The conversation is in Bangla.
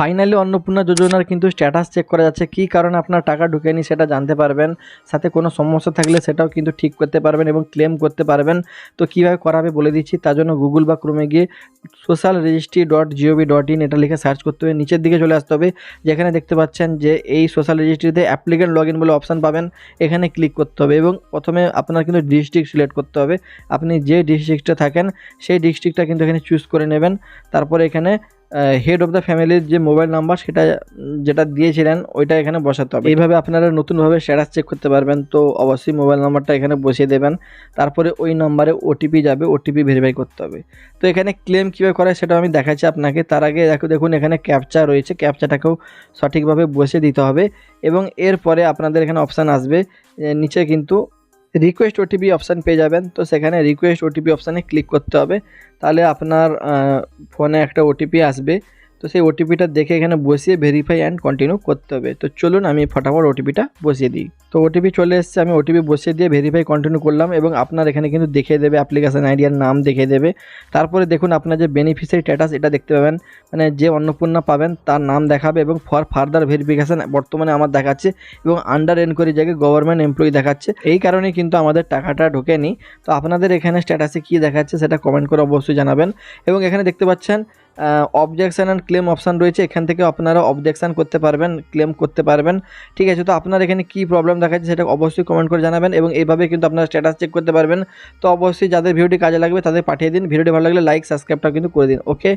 ফাইনালি অন্নপূর্ণা যোজনার কিন্তু স্ট্যাটাস চেক করা যাচ্ছে, কী কারণে আপনার টাকা ঢুকেনি সেটা জানতে পারবেন, সাথে কোনো সমস্যা থাকলে সেটাও কিন্তু ঠিক করতে পারবেন এবং ক্লেম করতে পারবেন। তো কীভাবে করা হবে বলে দিচ্ছি। তার জন্য গুগল বা ক্রোমে গিয়ে socialregistry.gov.in এটা লিখে সার্চ করতে হবে। নিচের দিকে চলে আসতে হবে, যেখানে দেখতে পাচ্ছেন যে এই সোশ্যাল রেজিস্ট্রিতে অ্যাপ্লিকেন্ট লগ ইন বলে অপশান পাবেন, এখানে ক্লিক করতে হবে এবং প্রথমে আপনার কিন্তু ডিস্ট্রিক্ট সিলেক্ট করতে হবে। আপনি যে ডিস্ট্রিক্টে থাকেন সেই ডিস্ট্রিক্টটা কিন্তু এখানে চুজ করে নেবেন। তারপরে এখানে হেড অফ দ্য ফ্যামিলির যে মোবাইল নাম্বার সেটা যেটা দিয়েছিলেন ওইটা এখানে বসাতে হবে। এইভাবে আপনারা নতুনভাবে স্ট্যাটাস চেক করতে পারবেন। তো অবশ্যই মোবাইল নাম্বারটা এখানে বসিয়ে দেবেন, তারপরে ওই নাম্বারে ওটিপি যাবে, ওটিপি ভেরিফাই করতে হবে। তো এখানে ক্লেম কীভাবে করা হয় সেটা আমি দেখাচ্ছি আপনাকে। তার আগে দেখুন এখানে ক্যাপচা রয়েছে, ক্যাপচাটাকেও সঠিকভাবে বসিয়ে দিতে হবে এবং এরপরে আপনাদের এখানে অপশান আসবে, নিচে কিন্তু রিকোয়েস্ট ওটিপি অপশান পেয়ে যাবেন। তো সেখানে রিকোয়েস্ট ওটিপি অপশানে ক্লিক করতে হবে, তাহলে আপনার ফোনে একটা ওটিপি আসবে। তো সেই ওটিপিটা দেখে এখানে বসিয়ে ভেরিফাই অ্যান্ড কন্টিনিউ করতে হবে। তো চলুন আমি ফটাফট ওটিপিটা বসিয়ে দিই। তো ওটিপি চলে এসেছে, আমি ওটিপি বসিয়ে দিয়ে ভেরিফাই কন্টিনিউ করলাম এবং আপনার এখানে কিন্তু দেখিয়ে দেবে অ্যাপ্লিকেশন আইডি আর নাম দেখিয়ে দেবে। তারপরে দেখুন আপনার যে বেনিফিশিয়ারি স্ট্যাটাস এটা দেখতে পাবেন, মানে যে অন্নপূর্ণা পাবেন তার নাম দেখাবে এবং ফর ফার্দার ভেরিফিকেশান বর্তমানে আমার দেখাচ্ছে এবং আন্ডার এনকোয়ারি জায়গায় গভর্নমেন্ট এমপ্লয়ি দেখাচ্ছে। এই কারণে কিন্তু আমাদের টাকাটা ঢোকেনি। তো আপনাদের এখানে স্ট্যাটাসে কী দেখাচ্ছে সেটা কমেন্ট করে অবশ্যই জানাবেন। এবং এখানে দেখতে পাচ্ছেন অবজেকশান অ্যান্ড ক্লেম অপশান রয়েছে, এখান থেকে আপনারা অবজেকশান করতে পারবেন, ক্লেম করতে পারবেন। ঠিক আছে, তো আপনার এখানে কী প্রবলেম দেখাচ্ছে সেটা অবশ্যই কমেন্ট করে জানাবেন এবং এইভাবে কিন্তু আপনারা স্ট্যাটাস চেক করতে পারবেন। তো অবশ্যই যাদের ভিডিওটি কাজে লাগবে তাদের পাঠিয়ে দিন। ভিডিওটি ভালো লাগলে লাইক সাবস্ক্রাইবটা কিন্তু করে দিন। ওকে।